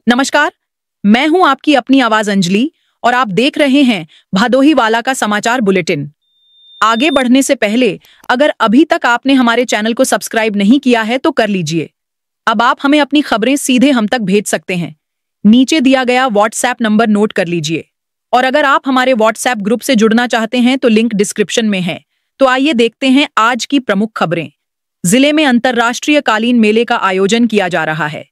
नमस्कार। मैं हूं आपकी अपनी आवाज अंजलि और आप देख रहे हैं भदोही वाला का समाचार बुलेटिन। आगे बढ़ने से पहले अगर अभी तक आपने हमारे चैनल को सब्सक्राइब नहीं किया है तो कर लीजिए। अब आप हमें अपनी खबरें सीधे हम तक भेज सकते हैं। नीचे दिया गया व्हाट्सएप नंबर नोट कर लीजिए। और अगर आप हमारे व्हाट्सएप ग्रुप से जुड़ना चाहते हैं तो लिंक डिस्क्रिप्शन में है। तो आइए देखते हैं आज की प्रमुख खबरें। जिले में अंतर्राष्ट्रीय कालीन मेले का आयोजन किया जा रहा है।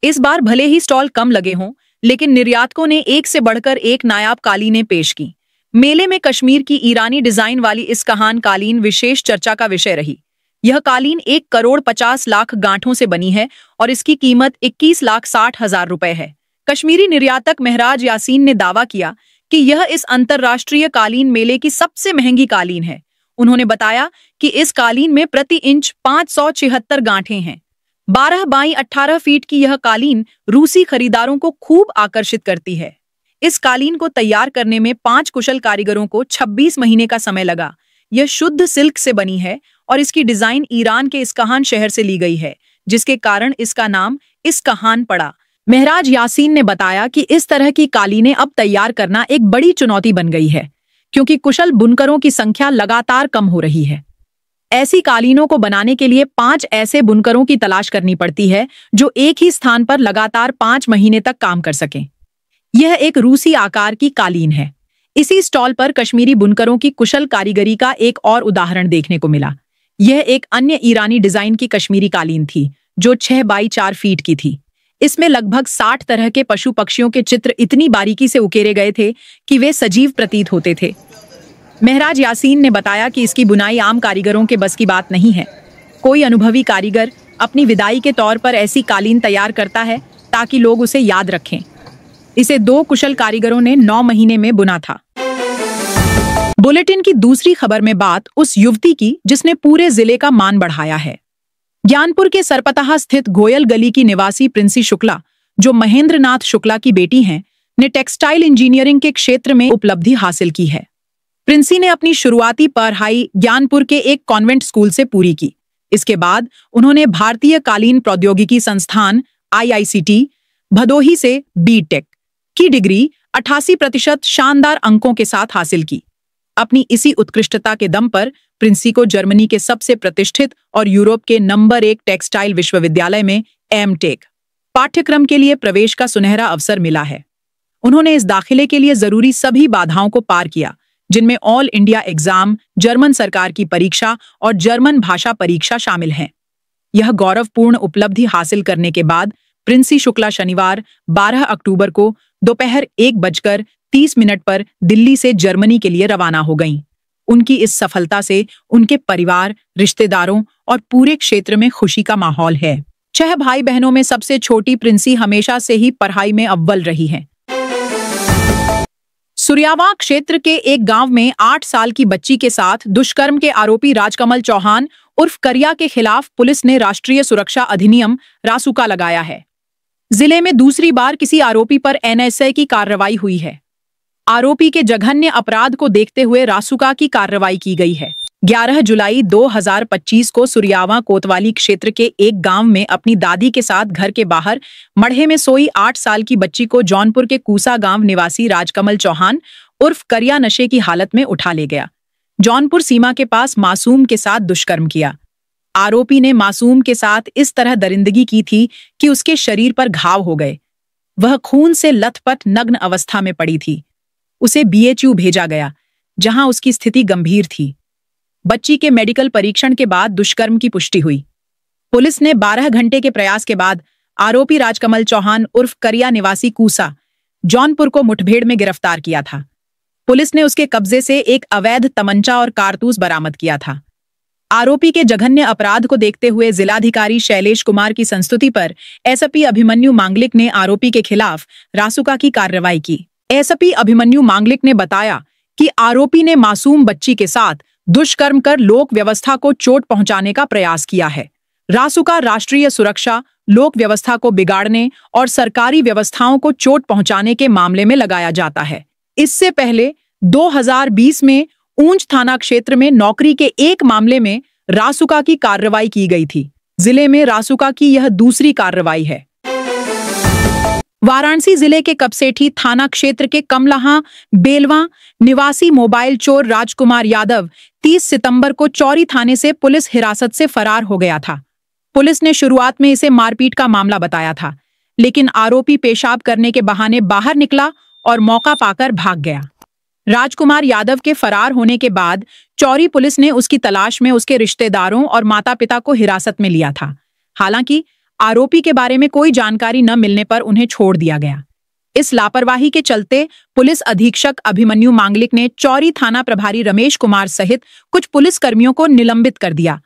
इस बार भले ही स्टॉल कम लगे हों, लेकिन निर्यातकों ने एक से बढ़कर एक नायाब कालीनें पेश की। मेले में कश्मीर की ईरानी डिजाइन वाली इस कहान कालीन विशेष चर्चा का विषय रही। यह कालीन 1,50,00,000 गांठों से बनी है और इसकी कीमत 21,60,000 रुपए है। कश्मीरी निर्यातक महराज यासीन ने दावा किया कि यह इस अंतर्राष्ट्रीय कालीन मेले की सबसे महंगी कालीन है। उन्होंने बताया कि इस कालीन में प्रति इंच 576 गांठें हैं। 12 बाई 18 फीट की यह कालीन रूसी खरीदारों को खूब आकर्षित करती है। इस कालीन को तैयार करने में 5 कुशल कारीगरों को 26 महीने का समय लगा। यह शुद्ध सिल्क से बनी है और इसकी डिजाइन ईरान के इस्कहान शहर से ली गई है, जिसके कारण इसका नाम इस्कहान पड़ा। महराज यासीन ने बताया कि इस तरह की कालीनें अब तैयार करना एक बड़ी चुनौती बन गई है, क्योंकि कुशल बुनकरों की संख्या लगातार कम हो रही है। ऐसी कालीनों को बनाने के लिए 5 ऐसे बुनकरों की तलाश करनी पड़ती है जो एक ही स्थान पर लगातार 5 महीने तक काम कर सकें। यह एक रूसी आकार की कालीन है। इसी स्टॉल पर कश्मीरी बुनकरों की कुशल कारीगरी का एक और उदाहरण देखने को मिला। यह एक अन्य ईरानी डिजाइन की कश्मीरी कालीन थी जो 6 बाई 4 फीट की थी। इसमें लगभग 60 तरह के पशु पक्षियों के चित्र इतनी बारीकी से उकेरे गए थे कि वे सजीव प्रतीत होते थे। महराज यासीन ने बताया कि इसकी बुनाई आम कारीगरों के बस की बात नहीं है। कोई अनुभवी कारीगर अपनी विदाई के तौर पर ऐसी कालीन तैयार करता है ताकि लोग उसे याद रखें। इसे 2 कुशल कारीगरों ने 9 महीने में बुना था। बुलेटिन की दूसरी खबर में बात उस युवती की जिसने पूरे जिले का मान बढ़ाया है। ज्ञानपुर के सरपताहा स्थित गोयल गली की निवासी प्रिंसी शुक्ला, जो महेंद्र नाथ शुक्ला की बेटी हैं, ने टेक्सटाइल इंजीनियरिंग के क्षेत्र में उपलब्धि हासिल की है। प्रिंसी ने अपनी शुरुआती पढ़ाई ज्ञानपुर के एक कॉन्वेंट स्कूल से पूरी की। इसके बाद उन्होंने भारतीय कालीन प्रौद्योगिकी संस्थान IICT भदोही से B.Tech की डिग्री 88% शानदार अंकों के साथ हासिल की। अपनी इसी उत्कृष्टता के दम पर प्रिंसी को जर्मनी के सबसे प्रतिष्ठित और यूरोप के नंबर 1 टेक्सटाइल विश्वविद्यालय में M.Tech पाठ्यक्रम के लिए प्रवेश का सुनहरा अवसर मिला है। उन्होंने इस दाखिले के लिए जरूरी सभी बाधाओं को पार किया, जिनमें ऑल इंडिया एग्जाम, जर्मन सरकार की परीक्षा और जर्मन भाषा परीक्षा शामिल हैं। यह गौरवपूर्ण उपलब्धि हासिल करने के बाद प्रिंसी शुक्ला शनिवार 12 अक्टूबर को दोपहर 1:30 पर दिल्ली से जर्मनी के लिए रवाना हो गईं। उनकी इस सफलता से उनके परिवार, रिश्तेदारों और पूरे क्षेत्र में खुशी का माहौल है। 6 भाई बहनों में सबसे छोटी प्रिंसी हमेशा से ही पढ़ाई में अव्वल रही हैं। सुरियावा क्षेत्र के एक गांव में 8 साल की बच्ची के साथ दुष्कर्म के आरोपी राजकमल चौहान उर्फ करिया के खिलाफ पुलिस ने राष्ट्रीय सुरक्षा अधिनियम रासुका लगाया है। जिले में दूसरी बार किसी आरोपी पर NSA की कार्रवाई हुई है। आरोपी के जघन्य अपराध को देखते हुए रासुका की कार्रवाई की गई है। 11 जुलाई 2025 को सुरियावा कोतवाली क्षेत्र के एक गांव में अपनी दादी के साथ घर के बाहर मढ़े में सोई 8 साल की बच्ची को जौनपुर के कूसा गांव निवासी राजकमल चौहान उर्फ करिया नशे की हालत में उठा ले गया। जौनपुर सीमा के पास मासूम के साथ दुष्कर्म किया। आरोपी ने मासूम के साथ इस तरह दरिंदगी की थी कि उसके शरीर पर घाव हो गए। वह खून से लथपथ नग्न अवस्था में पड़ी थी। उसे BHU भेजा गया, जहां उसकी स्थिति गंभीर थी। बच्ची के मेडिकल परीक्षण के बाद दुष्कर्म की पुष्टि हुई। पुलिस ने 12 घंटे के प्रयास के बाद आरोपी राजकमल चौहान उर्फ करिया निवासी कूसा जौनपुर को मुठभेड़ में गिरफ्तार किया था। पुलिस ने उसके कब्जे से एक अवैध तमंचा और कारतूस बरामद किया था। आरोपी के जघन्य अपराध को देखते हुए जिलाधिकारी शैलेश कुमार की संस्तुति पर एसपी अभिमन्यु मांगलिक ने आरोपी के खिलाफ रासुका की कार्रवाई की। एसपी अभिमन्यु मांगलिक ने बताया कि आरोपी ने मासूम बच्ची के साथ दुष्कर्म कर लोक व्यवस्था को चोट पहुंचाने का प्रयास किया है। रासुका राष्ट्रीय सुरक्षा, लोक व्यवस्था को बिगाड़ने और सरकारी व्यवस्थाओं को चोट पहुंचाने के मामले में लगाया जाता है। इससे पहले 2020 में ऊंच थाना क्षेत्र में नौकरी के एक मामले में रासुका की कार्रवाई की गई थी। जिले में रासुका की यह दूसरी कार्रवाई है। वाराणसी जिले के कपसेठी थाना क्षेत्र के कमलहा बेलवा निवासी मोबाइल चोर राजकुमार यादव 30 सितंबर को चौरी थाने से पुलिस हिरासत से फरार हो गया था। पुलिस ने शुरुआत में इसे मारपीट का मामला बताया था, लेकिन आरोपी पेशाब करने के बहाने बाहर निकला और मौका पाकर भाग गया। राजकुमार यादव के फरार होने के बाद चौरी पुलिस ने उसकी तलाश में उसके रिश्तेदारों और माता पिता को हिरासत में लिया था। हालांकि आरोपी के बारे में कोई जानकारी न मिलने पर उन्हें छोड़ दिया गया। इस लापरवाही के चलते पुलिस अधीक्षक अभिमन्यु मांगलिक ने चौरी थाना प्रभारी रमेश कुमार सहित कुछ पुलिस कर्मियों को निलंबित कर दिया।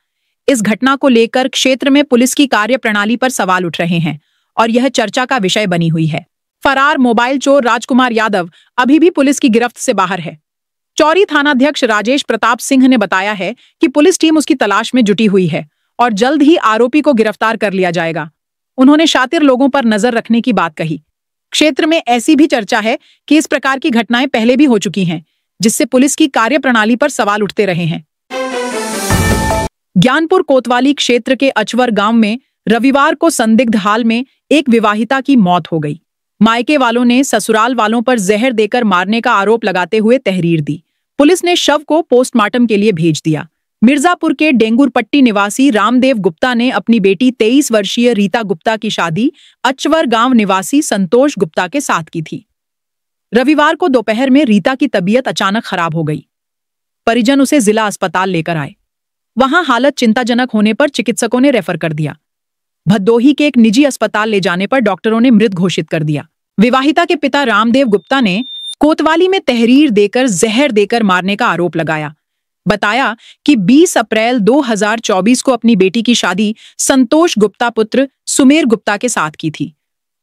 इस घटना को लेकर क्षेत्र में पुलिस की कार्यप्रणाली पर सवाल उठ रहे हैं और यह चर्चा का विषय बनी हुई है। फरार मोबाइल चोर राजकुमार यादव अभी भी पुलिस की गिरफ्त से बाहर है। चौरी थानाध्यक्ष राजेश प्रताप सिंह ने बताया है कि पुलिस टीम उसकी तलाश में जुटी हुई है और जल्द ही आरोपी को गिरफ्तार कर लिया जाएगा। उन्होंने शातिर लोगों पर नजर रखने की बात कही। क्षेत्र में ऐसी भी चर्चा है कि इस प्रकार की घटनाएं पहले भी हो चुकी हैं, जिससे पुलिस की कार्यप्रणाली पर सवाल उठते रहे हैं। ज्ञानपुर कोतवाली क्षेत्र के अचवर गांव में रविवार को संदिग्ध हाल में एक विवाहिता की मौत हो गई। मायके वालों ने ससुराल वालों पर जहर देकर मारने का आरोप लगाते हुए तहरीर दी। पुलिस ने शव को पोस्टमार्टम के लिए भेज दिया। मिर्जापुर के डेंगुरपट्टी निवासी रामदेव गुप्ता ने अपनी बेटी 23 वर्षीय रीता गुप्ता की शादी अचवर गांव निवासी संतोष गुप्ता के साथ की थी। रविवार को दोपहर में रीता की तबीयत अचानक खराब हो गई। परिजन उसे जिला अस्पताल लेकर आए। वहां हालत चिंताजनक होने पर चिकित्सकों ने रेफर कर दिया। भदोही के एक निजी अस्पताल ले जाने पर डॉक्टरों ने मृत घोषित कर दिया। विवाहिता के पिता रामदेव गुप्ता ने कोतवाली में तहरीर देकर जहर देकर मारने का आरोप लगाया। बताया कि 20 अप्रैल 2024 को अपनी बेटी की शादी संतोष गुप्ता पुत्र सुमेर गुप्ता के साथ की थी।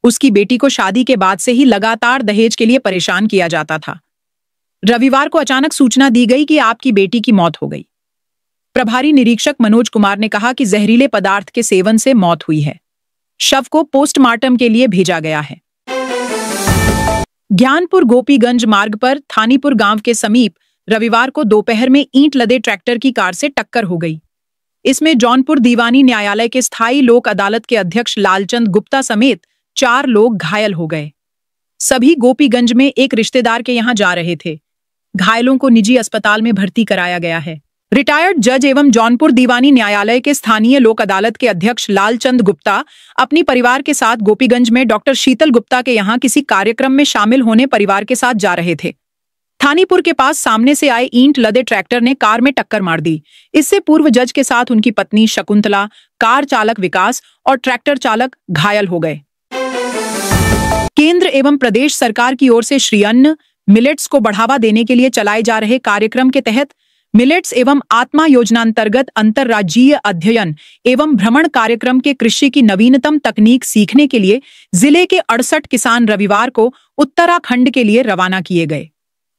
उसकी बेटी को शादी के बाद से ही लगातार दहेज के लिए परेशान किया जाता था। रविवार को अचानक सूचना दी गई कि आपकी बेटी की मौत हो गई। प्रभारी निरीक्षक मनोज कुमार ने कहा कि जहरीले पदार्थ के सेवन से मौत हुई है। शव को पोस्टमार्टम के लिए भेजा गया है। ज्ञानपुर गोपीगंज मार्ग पर थानीपुर गांव के समीप रविवार को दोपहर में ईंट लदे ट्रैक्टर की कार से टक्कर हो गई। इसमें जौनपुर दीवानी न्यायालय के स्थायी लोक अदालत के अध्यक्ष लालचंद गुप्ता समेत 4 लोग घायल हो गए। सभी गोपीगंज में एक रिश्तेदार के यहां जा रहे थे। घायलों को निजी अस्पताल में भर्ती कराया गया है। रिटायर्ड जज एवं जौनपुर दीवानी न्यायालय के स्थानीय लोक अदालत के अध्यक्ष लालचंद गुप्ता अपनी परिवार के साथ गोपीगंज में डॉक्टर शीतल गुप्ता के यहां किसी कार्यक्रम में शामिल होने परिवार के साथ जा रहे थे। थानीपुर के पास सामने से आए ईंट लदे ट्रैक्टर ने कार में टक्कर मार दी। इससे पूर्व जज के साथ उनकी पत्नी शकुंतला, कार चालक विकास और ट्रैक्टर चालक घायल हो गए। केंद्र एवं प्रदेश सरकार की ओर से श्री अन्न मिलेट्स को बढ़ावा देने के लिए चलाए जा रहे कार्यक्रम के तहत मिलेट्स एवं आत्मा योजनांतर्गत अंतर्राज्यीय अध्ययन एवं भ्रमण कार्यक्रम के कृषि की नवीनतम तकनीक सीखने के लिए जिले के 68 किसान रविवार को उत्तराखंड के लिए रवाना किए गए,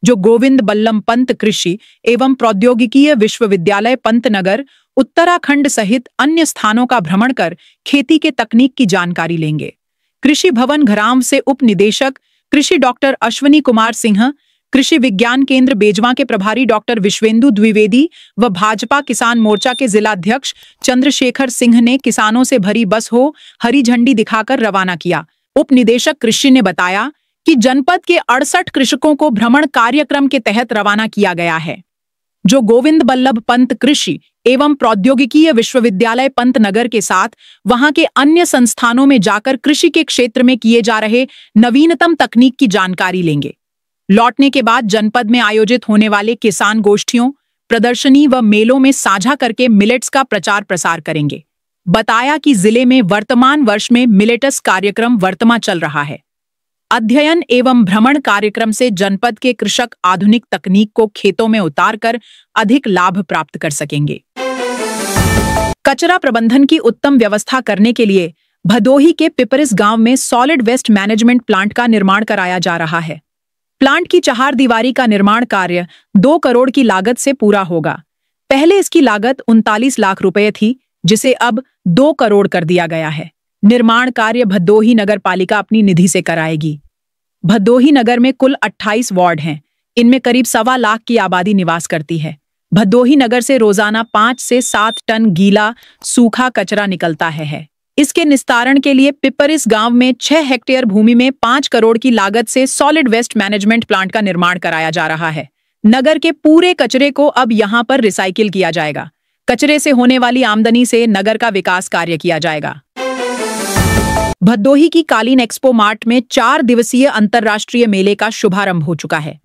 जो गोविंद बल्लभ पंत कृषि एवं प्रौद्योगिकीय विश्वविद्यालय पंतनगर उत्तराखंड सहित अन्य स्थानों का भ्रमण कर खेती के तकनीक की जानकारी लेंगे। कृषि भवन घराम से उप निदेशक कृषि डॉक्टर अश्विनी कुमार सिंह, कृषि विज्ञान केंद्र बेजवा के प्रभारी डॉक्टर विश्वेंदु द्विवेदी व भाजपा किसान मोर्चा के जिलाध्यक्ष चंद्रशेखर सिंह ने किसानों से भरी बस हो हरी झंडी दिखाकर रवाना किया। उप निदेशक कृषि ने बताया कि जनपद के 68 कृषकों को भ्रमण कार्यक्रम के तहत रवाना किया गया है, जो गोविंद बल्लभ पंत कृषि एवं प्रौद्योगिकीय विश्वविद्यालय पंतनगर के साथ वहां के अन्य संस्थानों में जाकर कृषि के क्षेत्र में किए जा रहे नवीनतम तकनीक की जानकारी लेंगे। लौटने के बाद जनपद में आयोजित होने वाले किसान गोष्ठियों, प्रदर्शनी व मेलों में साझा करके मिलेट्स का प्रचार प्रसार करेंगे। बताया कि जिले में वर्तमान वर्ष में मिलेटस कार्यक्रम वर्तमान चल रहा है। अध्ययन एवं भ्रमण कार्यक्रम से जनपद के कृषक आधुनिक तकनीक को खेतों में उतारकर अधिक लाभ प्राप्त कर सकेंगे। कचरा प्रबंधन की उत्तम व्यवस्था करने के लिए भदोही के पिपरिस गांव में सॉलिड वेस्ट मैनेजमेंट प्लांट का निर्माण कराया जा रहा है। प्लांट की 4 दीवारी का निर्माण कार्य 2 करोड़ की लागत से पूरा होगा। पहले इसकी लागत 39 लाख रुपए थी, जिसे अब 2 करोड़ कर दिया गया है। निर्माण कार्य भदोही नगर पालिका अपनी निधि से कराएगी। भदोही नगर में कुल 28 वार्ड हैं। इनमें करीब 1.25 लाख की आबादी निवास करती है। भदोही नगर से रोजाना 5 से 7 टन गीला सूखा कचरा निकलता है। इसके निस्तारण के लिए पिपरिस गांव में 6 हेक्टेयर भूमि में 5 करोड़ की लागत से सॉलिड वेस्ट मैनेजमेंट प्लांट का निर्माण कराया जा रहा है। नगर के पूरे कचरे को अब यहां पर रिसाइकिल किया जाएगा। कचरे से होने वाली आमदनी से नगर का विकास कार्य किया जाएगा। भदोही की कालीन एक्सपो मार्ट में 4 दिवसीय अंतर्राष्ट्रीय मेले का शुभारंभ हो चुका है।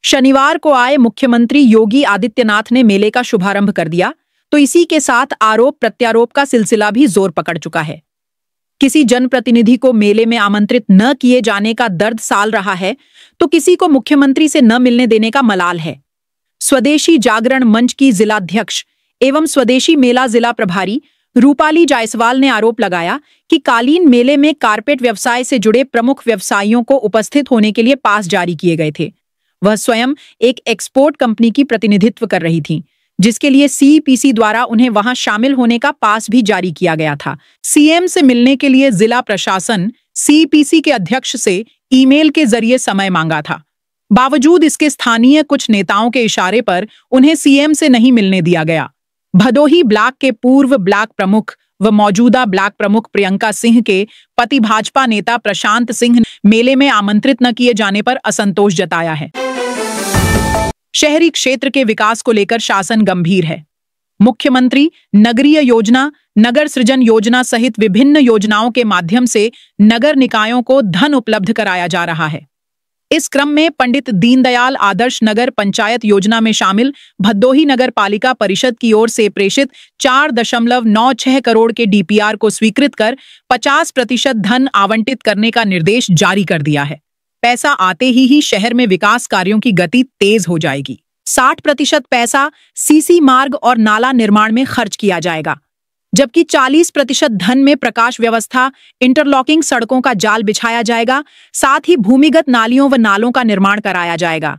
शनिवार को आए मुख्यमंत्री योगी आदित्यनाथ ने मेले का शुभारंभ कर दिया, तो इसी के साथ आरोप प्रत्यारोप का सिलसिला भी जोर पकड़ चुका है। किसी जनप्रतिनिधि को मेले में आमंत्रित न किए जाने का दर्द साल रहा है, तो किसी को मुख्यमंत्री से न मिलने देने का मलाल है। स्वदेशी जागरण मंच की जिलाध्यक्ष एवं स्वदेशी मेला जिला प्रभारी रूपाली जायसवाल ने आरोप लगाया कि कालीन मेले में कारपेट व्यवसाय से जुड़े प्रमुख व्यवसायियों को उपस्थित होने के लिए पास जारी किए गए थे। वह स्वयं एक एक्सपोर्ट कंपनी की प्रतिनिधित्व कर रही थीं, जिसके लिए सीईपीसी द्वारा उन्हें वहां शामिल होने का पास भी जारी किया गया था। सीएम से मिलने के लिए जिला प्रशासन सीईपीसी के अध्यक्ष से ईमेल के जरिए समय मांगा था। बावजूद इसके स्थानीय कुछ नेताओं के इशारे पर उन्हें सीएम से नहीं मिलने दिया गया। भदोही ब्लॉक के पूर्व ब्लॉक प्रमुख व मौजूदा ब्लॉक प्रमुख प्रियंका सिंह के पति भाजपा नेता प्रशांत सिंह ने मेले में आमंत्रित न किए जाने पर असंतोष जताया है। शहरी क्षेत्र के विकास को लेकर शासन गंभीर है। मुख्यमंत्री नगरीय योजना, नगर सृजन योजना सहित विभिन्न योजनाओं के माध्यम से नगर निकायों को धन उपलब्ध कराया जा रहा है। इस क्रम में पंडित दीनदयाल आदर्श नगर पंचायत योजना में शामिल भदोही नगर पालिका परिषद की ओर से प्रेषित 4.96 करोड़ के डीपीआर को स्वीकृत कर 50% धन आवंटित करने का निर्देश जारी कर दिया है। पैसा आते ही शहर में विकास कार्यों की गति तेज हो जाएगी। 60% पैसा सीसी मार्ग और नाला निर्माण में खर्च किया जाएगा, जबकि 40% धन में प्रकाश व्यवस्था, इंटरलॉकिंग सड़कों का जाल बिछाया जाएगा। साथ ही भूमिगत नालियों व नालों का निर्माण कराया जाएगा।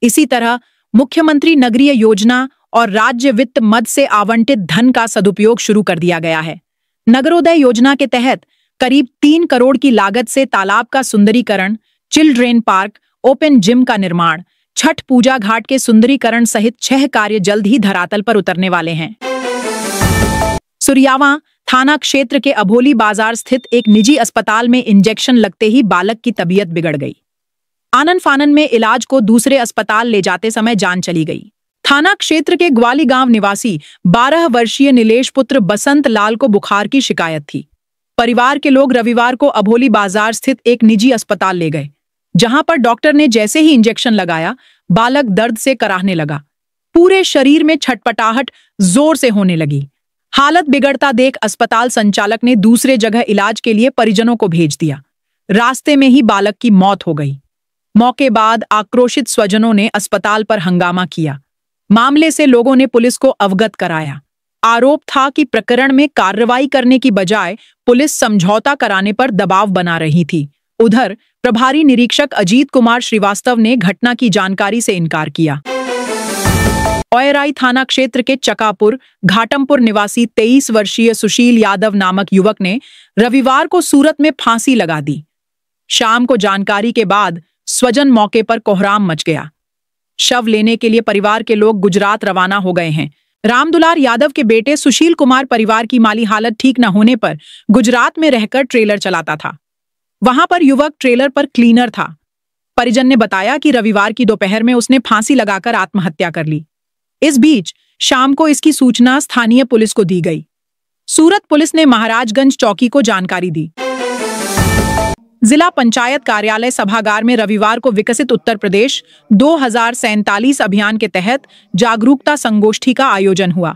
इसी तरह मुख्यमंत्री नगरीय योजना और राज्य वित्त मद से आवंटित धन का सदुपयोग शुरू कर दिया गया है। नगरोदय योजना के तहत करीब 3 करोड़ की लागत से तालाब का सुंदरीकरण, चिल्ड्रेन पार्क, ओपन जिम का निर्माण, छठ पूजा घाट के सुंदरीकरण सहित 6 कार्य जल्द ही धरातल पर उतरने वाले हैं। सुरियावा थाना क्षेत्र के अभोली बाजार स्थित एक निजी अस्पताल में इंजेक्शन लगते ही बालक की तबीयत बिगड़ गई। आनन फानन में इलाज को दूसरे अस्पताल ले जाते समय जान चली गई। थाना क्षेत्र के ग्वाली गांव निवासी 12 वर्षीय नीलेश पुत्र बसंत लाल को बुखार की शिकायत थी। परिवार के लोग रविवार को अभोली बाजार स्थित एक निजी अस्पताल ले गए, जहां पर डॉक्टर ने जैसे ही इंजेक्शन लगाया, बालक दर्द से कराहने लगा। पूरे शरीर में छटपटाहट जोर से होने लगी। हालत बिगड़ता देख अस्पताल संचालक ने दूसरे जगह इलाज के लिए परिजनों को भेज दिया। रास्ते में ही बालक की मौत हो गई। मौके बाद आक्रोशित स्वजनों ने अस्पताल पर हंगामा किया। मामले से लोगों ने पुलिस को अवगत कराया। आरोप था कि प्रकरण में कार्रवाई करने की बजाय पुलिस समझौता कराने पर दबाव बना रही थी। उधर प्रभारी निरीक्षक अजीत कुमार श्रीवास्तव ने घटना की जानकारी से इनकार किया। ओयराई थाना क्षेत्र के चकापुर घाटमपुर निवासी 23 वर्षीय सुशील यादव नामक युवक ने रविवार को सूरत में फांसी लगा दी। शाम को जानकारी के बाद स्वजन मौके पर कोहराम मच गया। शव लेने के लिए परिवार के लोग गुजरात रवाना हो गए हैं। रामदुलार यादव के बेटे सुशील कुमार परिवार की माली हालत ठीक न होने पर गुजरात में रहकर ट्रेलर चलाता था। वहां पर युवक ट्रेलर पर क्लीनर था। परिजन ने बताया कि रविवार की दोपहर में उसने फांसी लगाकर आत्महत्या कर ली। इस बीच शाम को इसकी सूचना स्थानीय पुलिस को दी गई। सूरत पुलिस ने महाराजगंज चौकी को जानकारी दी। जिला पंचायत कार्यालय सभागार में रविवार को विकसित उत्तर प्रदेश 2047 अभियान के तहत जागरूकता संगोष्ठी का आयोजन हुआ।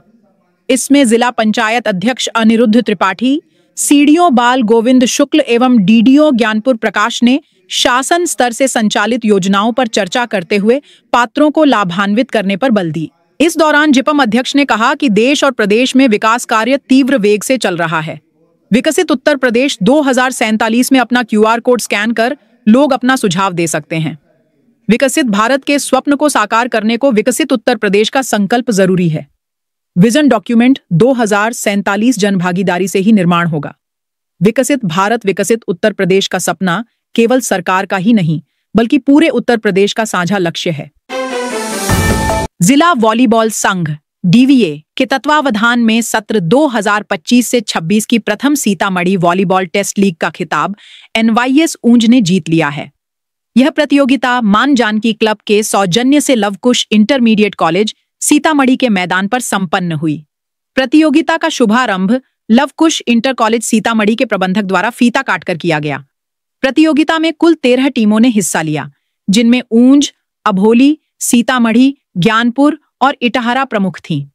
इसमें जिला पंचायत अध्यक्ष अनिरुद्ध त्रिपाठी, सीडीओ बाल गोविंद शुक्ल एवं डीडीओ ज्ञानपुर प्रकाश ने शासन स्तर से संचालित योजनाओं पर चर्चा करते हुए पात्रों को लाभान्वित करने पर बल दी। इस दौरान जिपम अध्यक्ष ने कहा कि देश और प्रदेश में विकास कार्य तीव्र वेग से चल रहा है। विकसित उत्तर प्रदेश 2047 में अपना क्यूआर कोड स्कैन कर लोग अपना सुझाव दे सकते हैं। विकसित भारत के स्वप्न को साकार करने को विकसित उत्तर प्रदेश का संकल्प जरूरी है। विजन डॉक्यूमेंट 2047 जनभागीदारी से ही निर्माण होगा। विकसित भारत, विकसित उत्तर प्रदेश का सपना केवल सरकार का ही नहीं, बल्कि पूरे उत्तर प्रदेश का साझा लक्ष्य है। जिला वॉलीबॉल संघ डीवीए के तत्वावधान में सत्र 2025 से 26 की प्रथम सीतामढ़ी वॉलीबॉल टेस्ट लीग का खिताब एनवाईएस ऊंज ने जीत लिया है। यह प्रतियोगिता मान जानकी क्लब के सौजन्य से लवकुश इंटरमीडिएट कॉलेज सीतामढ़ी के मैदान पर संपन्न हुई। प्रतियोगिता का शुभारंभ लवकुश इंटर कॉलेज सीतामढ़ी के प्रबंधक द्वारा फीता काटकर किया गया। प्रतियोगिता में कुल 13 टीमों ने हिस्सा लिया, जिनमें ऊंज, अभोली, सीतामढ़ी, ज्ञानपुर और इटहरा प्रमुख थीं।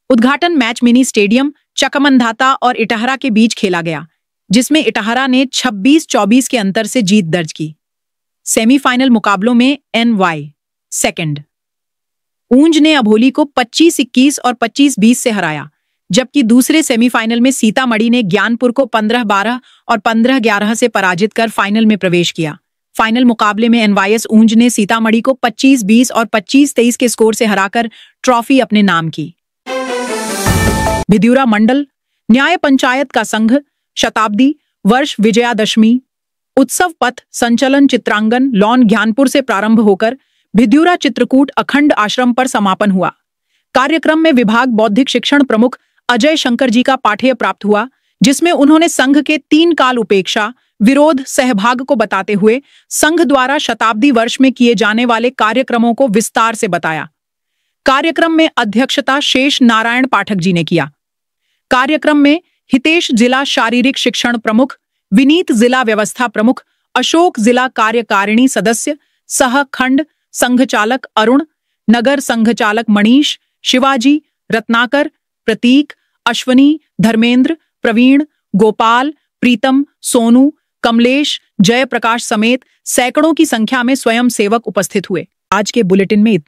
उद्घाटन मैच मिनी स्टेडियम चकमंधाता और इटहरा के बीच खेला गया, जिसमें इटहरा ने 26-24 के अंतर से जीत दर्ज की। सेमीफाइनल मुकाबलों में एनवाई सेकंड ऊंज ने अभोली को 25-21 और 25-20 से हराया, जबकि दूसरे सेमीफाइनल में सीतामढ़ी ने ज्ञानपुर को 15-12 और 15-11 से पराजित कर फाइनल में प्रवेश किया। फाइनल मुकाबले में एनवाईएस ऊंज ने सीतामढ़ी को 25-20 और 25-23 के स्कोर से हराकर ट्रॉफी अपने नाम की। भिद्यूरा मंडल न्याय पंचायत का संघ शताब्दी वर्ष विजयादशमी उत्सव पथ संचलन चित्रांगन लॉन ज्ञानपुर से प्रारंभ होकर भिद्यूरा चित्रकूट अखंड आश्रम पर समापन हुआ। कार्यक्रम में विभाग बौद्धिक शिक्षण प्रमुख अजय शंकर जी का पाठ्य प्राप्त हुआ, जिसमें उन्होंने संघ के 3 काल उपेक्षा विरोध सहभाग को बताते हुए संघ द्वारा शताब्दी वर्ष में किए जाने वाले कार्यक्रमों को विस्तार से बताया। कार्यक्रम में अध्यक्षता शेष नारायण पाठक जी ने किया। कार्यक्रम में हितेश जिला शारीरिक शिक्षण प्रमुख, विनीत जिला व्यवस्था प्रमुख, अशोक जिला कार्यकारिणी सदस्य, सह खंड संघचालक अरुण, नगर संघचालक मनीष, शिवाजी, रत्नाकर, प्रतीक, अश्वनी, धर्मेंद्र, प्रवीण, गोपाल, प्रीतम, सोनू, कमलेश, जयप्रकाश समेत सैकड़ों की संख्या में स्वयं सेवक उपस्थित हुए। आज के बुलेटिन में इतना।